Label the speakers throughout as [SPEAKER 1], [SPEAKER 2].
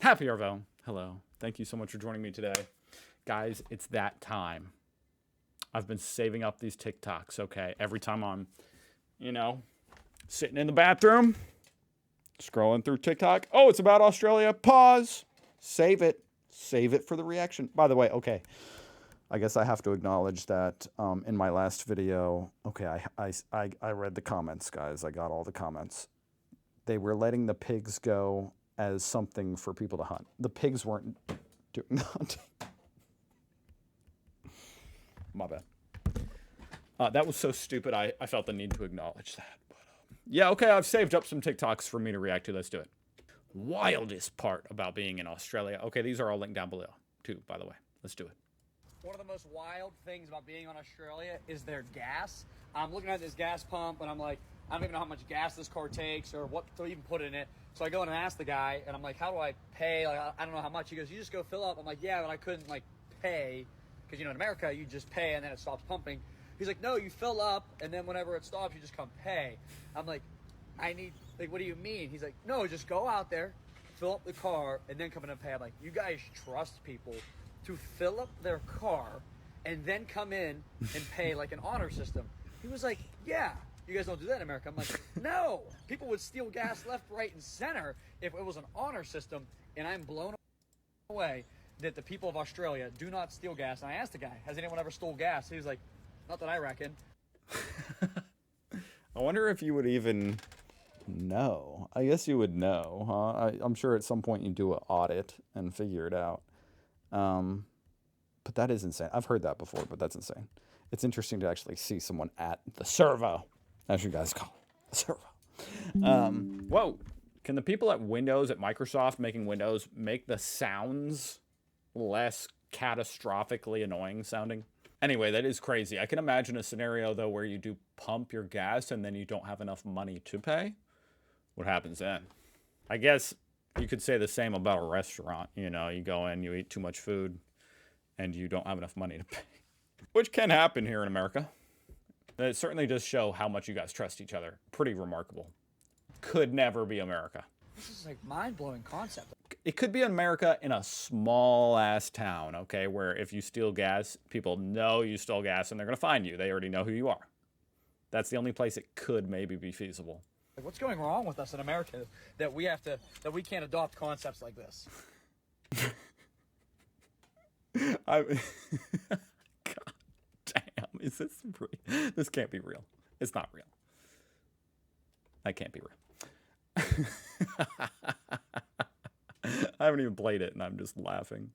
[SPEAKER 1] Happy Arvo. Hello. Thank you so much for joining me today. Guys, it's that time. I've been saving up these TikToks, okay? Every time I'm, sitting in the bathroom, scrolling through TikTok. Oh, it's about Australia. Pause. Save it. Save it for the reaction. By the way, okay. I guess I have to acknowledge that in my last video, okay, I read the comments, guys. I got all the comments. They were letting the pigs go as something for people to hunt. The pigs weren't doing the hunting. My bad. That was so stupid, I felt the need to acknowledge that. But, yeah, okay, I've saved up some TikToks for me to react to. Let's do it. Wildest part about being in Australia. Okay, these are all linked down below, too, by the way. Let's do it.
[SPEAKER 2] One of the most wild things about being on Australia is their gas. I'm looking at this gas pump, and I'm like, I don't even know how much gas this car takes or what to even put in it. So I go in and ask the guy, and I'm like, how do I pay? Like, I don't know how much. He goes, you just go fill up. I'm like, yeah, but I couldn't, pay. Because, in America, you just pay, and then it stops pumping. He's like, no, you fill up, and then whenever it stops, you just come pay. I'm like, what do you mean? He's like, no, just go out there, fill up the car, and then come in and pay. I'm like, you guys trust people to fill up their car and then come in and pay like an honor system. He was like, yeah, you guys don't do that in America. I'm like, no, people would steal gas left, right, and center if it was an honor system. And I'm blown away that the people of Australia do not steal gas. And I asked the guy, has anyone ever stole gas? He was like, not that I reckon.
[SPEAKER 1] I wonder if you would even know. I guess you would know, huh? I'm sure at some point you do an audit and figure it out. But that is insane. I've heard that before, but that's insane. It's interesting to actually see someone at the servo, as you guys call it, the servo. Whoa. Can the people at Windows, at Microsoft making Windows, make the sounds less catastrophically annoying sounding? Anyway, that is crazy. I can imagine a scenario, though, where you do pump your gas and then you don't have enough money to pay. What happens then? I guess you could say the same about a restaurant. You go in, you eat too much food, and you don't have enough money to pay. Which can happen here in America. It certainly does show how much you guys trust each other. Pretty remarkable. Could never be America.
[SPEAKER 2] This is mind-blowing concept.
[SPEAKER 1] It could be America in a small-ass town, okay, where if you steal gas, people know you stole gas and they're going to find you. They already know who you are. That's the only place it could maybe be feasible.
[SPEAKER 2] What's going wrong with us in America that we can't adopt concepts like this?
[SPEAKER 1] God damn, is this real? This can't be real. It's not real. That can't be real. I haven't even played it, and I'm just laughing.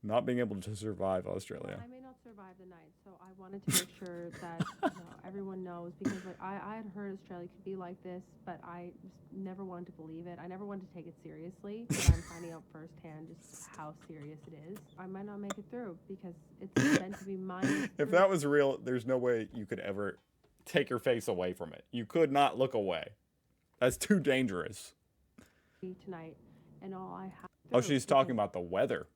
[SPEAKER 1] Not being able to survive Australia.
[SPEAKER 3] I may not survive the night, so I wanted to make sure that everyone knows, because I had heard Australia could be like this, but I just never wanted to believe it. I never wanted to take it seriously, but I'm finding out firsthand just how serious it is. I might not make it through because it's meant to be mine.
[SPEAKER 1] If that was real, there's no way you could ever take your face away from it. You could not look away. That's too dangerous.
[SPEAKER 3] Tonight, and all I have.
[SPEAKER 1] Oh, she's talking about the weather.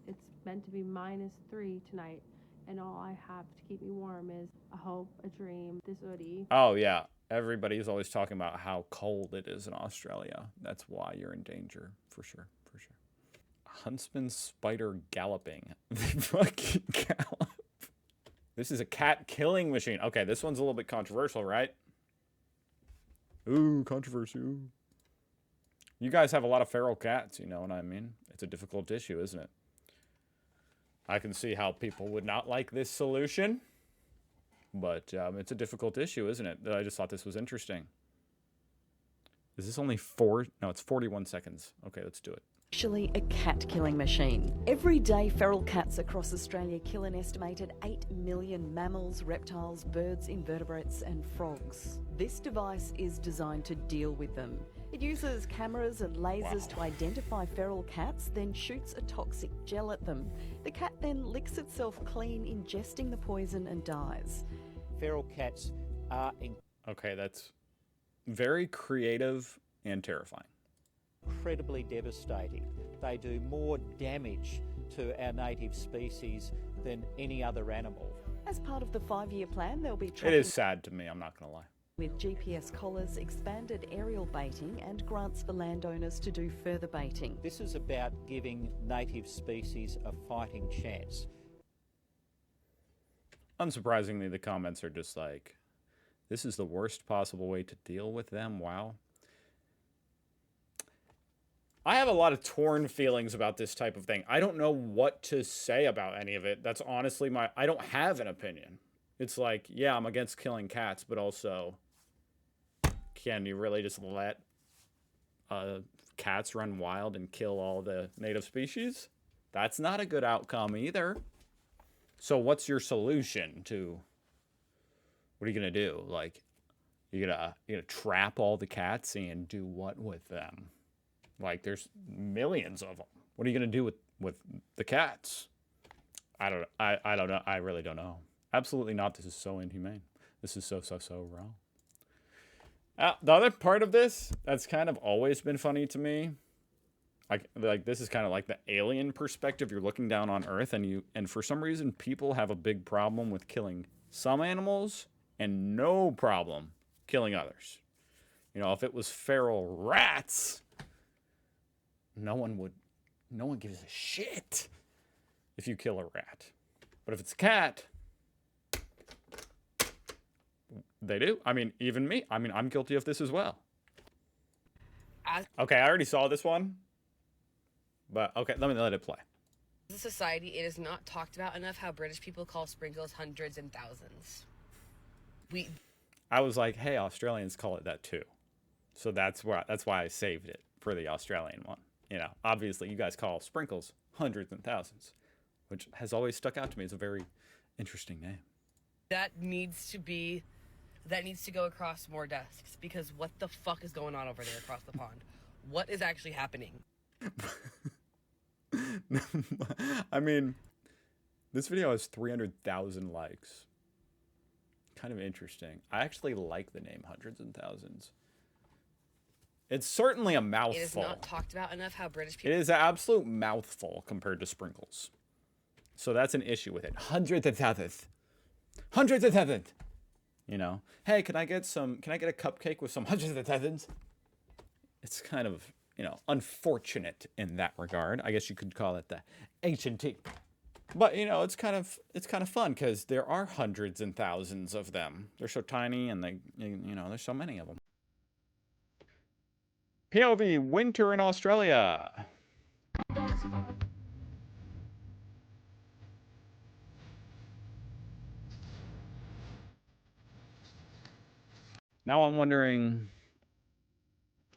[SPEAKER 3] It's meant to be -3 tonight, and all I have to keep me warm is a hope, a dream, this hoodie.
[SPEAKER 1] Oh, yeah. Everybody's always talking about how cold it is in Australia. That's why you're in danger, for sure, for sure. Huntsman spider galloping. They fucking gallop. This is a cat killing machine. Okay, this one's a little bit controversial, right? Ooh, controversy. Ooh. You guys have a lot of feral cats, you know what I mean? It's a difficult issue, isn't it? I can see how people would not like this solution, but it's a difficult issue, isn't it? I just thought this was interesting. Is this only 4? No, it's 41 seconds. Okay, let's do it.
[SPEAKER 4] Actually a cat-killing machine. Every day, feral cats across Australia kill an estimated 8 million mammals, reptiles, birds, invertebrates and frogs. This device is designed to deal with them. It uses cameras and lasers to identify feral cats, then shoots a toxic gel at them. The cat then licks itself clean, ingesting the poison and dies.
[SPEAKER 5] Feral cats are
[SPEAKER 1] Okay, that's very creative and terrifying.
[SPEAKER 5] incredibly devastating. They do more damage to our native species than any other animal.
[SPEAKER 4] As part of the 5-year plan, there'll be
[SPEAKER 1] It is sad to me, I'm not going to lie.
[SPEAKER 4] with GPS collars, expanded aerial baiting and grants for landowners to do further baiting.
[SPEAKER 5] This is about giving native species a fighting chance.
[SPEAKER 1] Unsurprisingly, the comments are just like, this is the worst possible way to deal with them. Wow. I have a lot of torn feelings about this type of thing. I don't know what to say about any of it. That's honestly I don't have an opinion. It's like, yeah, I'm against killing cats, but also, can you really just let cats run wild and kill all the native species? That's not a good outcome either. So what's your solution to, what are you going to do? Like, you're gonna trap all the cats and do what with them? Like, there's millions of them. What are you going to do with the cats? I don't know. I really don't know. Absolutely not. This is so inhumane. This is so wrong. The other part of this that's kind of always been funny to me, like this is kind of like the alien perspective. You're looking down on Earth, and for some reason people have a big problem with killing some animals and no problem killing others. You know, if it was feral rats, no one gives a shit if you kill a rat. But if it's a cat, they do. I mean, even me. I mean, I'm guilty of this as well. Okay, I already saw this one. But, okay, let me let it play.
[SPEAKER 6] As a society, it is not talked about enough how British people call sprinkles hundreds and thousands.
[SPEAKER 1] I was like, hey, Australians call it that too. So that's why I saved it for the Australian one. You know, obviously you guys call sprinkles hundreds and thousands, which has always stuck out to me as a very interesting name.
[SPEAKER 6] That needs to go across more desks, because what the fuck is going on over there across the pond? What is actually happening?
[SPEAKER 1] I mean, this video has 300,000 likes. Kind of interesting. I actually like the name Hundreds and Thousands. It's certainly a mouthful.
[SPEAKER 6] It is not talked about enough how British people...
[SPEAKER 1] It is an absolute mouthful compared to sprinkles. So that's an issue with it. Hundreds and thousands. Hundreds and thousands. You know, hey, can I get a cupcake with some hundreds of thousands? It's kind of, you know, unfortunate in that regard. I guess you could call it the H&T. But, you know, it's kind of fun because there are hundreds and thousands of them. They're so tiny and there's so many of them. POV, winter in Australia. Now I'm wondering,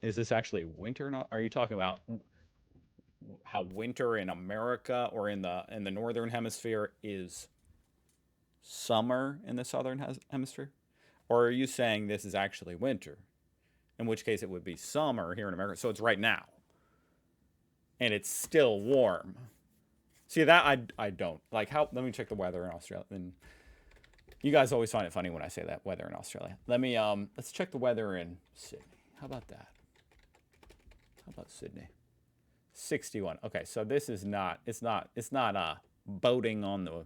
[SPEAKER 1] is this actually winter? Not? Are you talking about how winter in America or in the northern hemisphere is summer in the southern hemisphere? Or are you saying this is actually winter? In which case it would be summer here in America. So it's right now. And it's still warm. See, that I don't. Like, let me check the weather in Australia. And you guys always find it funny when I say that, weather in Australia. Let's check the weather in Sydney. How about that? How about Sydney? 61. Okay, so this is not, it's not boating on the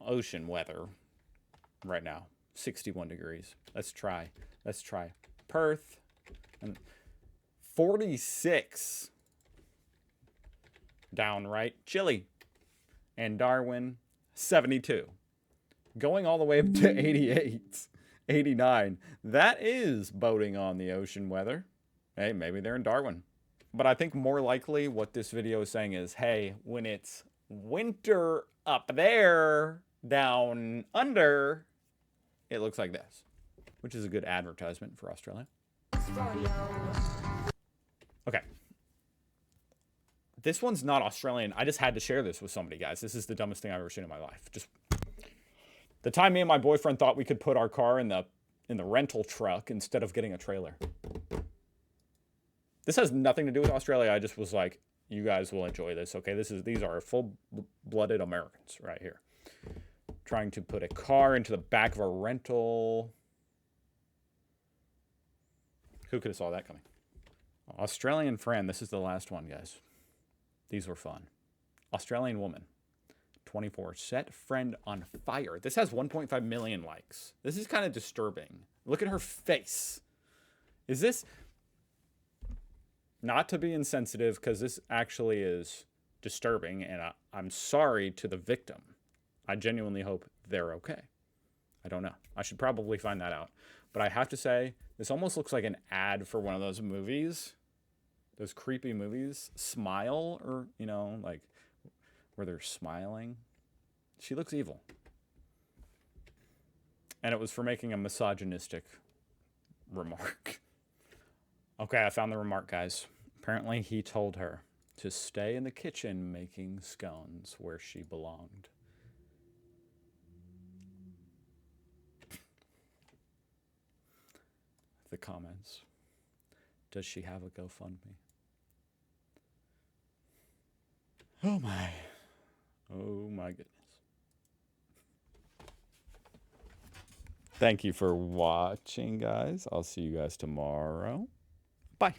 [SPEAKER 1] ocean weather right now. 61 degrees. Let's try Perth. And 46. Downright chilly. And Darwin, 72. Going all the way up to 88, 89. That is boating on the ocean weather. Hey, maybe they're in Darwin. But I think more likely what this video is saying is, hey, when it's winter up there, down under, it looks like this. Which is a good advertisement for Australia. Okay. This one's not Australian. I just had to share this with somebody, guys. This is the dumbest thing I've ever seen in my life. Just the time me and my boyfriend thought we could put our car in the rental truck instead of getting a trailer. This has nothing to do with Australia. I just was like, you guys will enjoy this. Okay, these are full-blooded Americans right here. Trying to put a car into the back of a rental. Who could have saw that coming? Australian friend. This is the last one, guys. These were fun. Australian woman. 24. Set friend on fire. This has 1.5 million likes. This is kind of disturbing. Look at her face. Is this... Not to be insensitive, because this actually is disturbing, and I'm sorry to the victim. I genuinely hope they're okay. I don't know. I should probably find that out. But I have to say, this almost looks like an ad for one of those movies. Those creepy movies. Smile, or, you know, like, where they're smiling. She looks evil. And it was for making a misogynistic remark. Okay, I found the remark, guys. Apparently, he told her to stay in the kitchen making scones where she belonged. The comments. Does she have a GoFundMe? Oh my. Oh my goodness. Thank you for watching, guys. I'll see you guys tomorrow. Bye.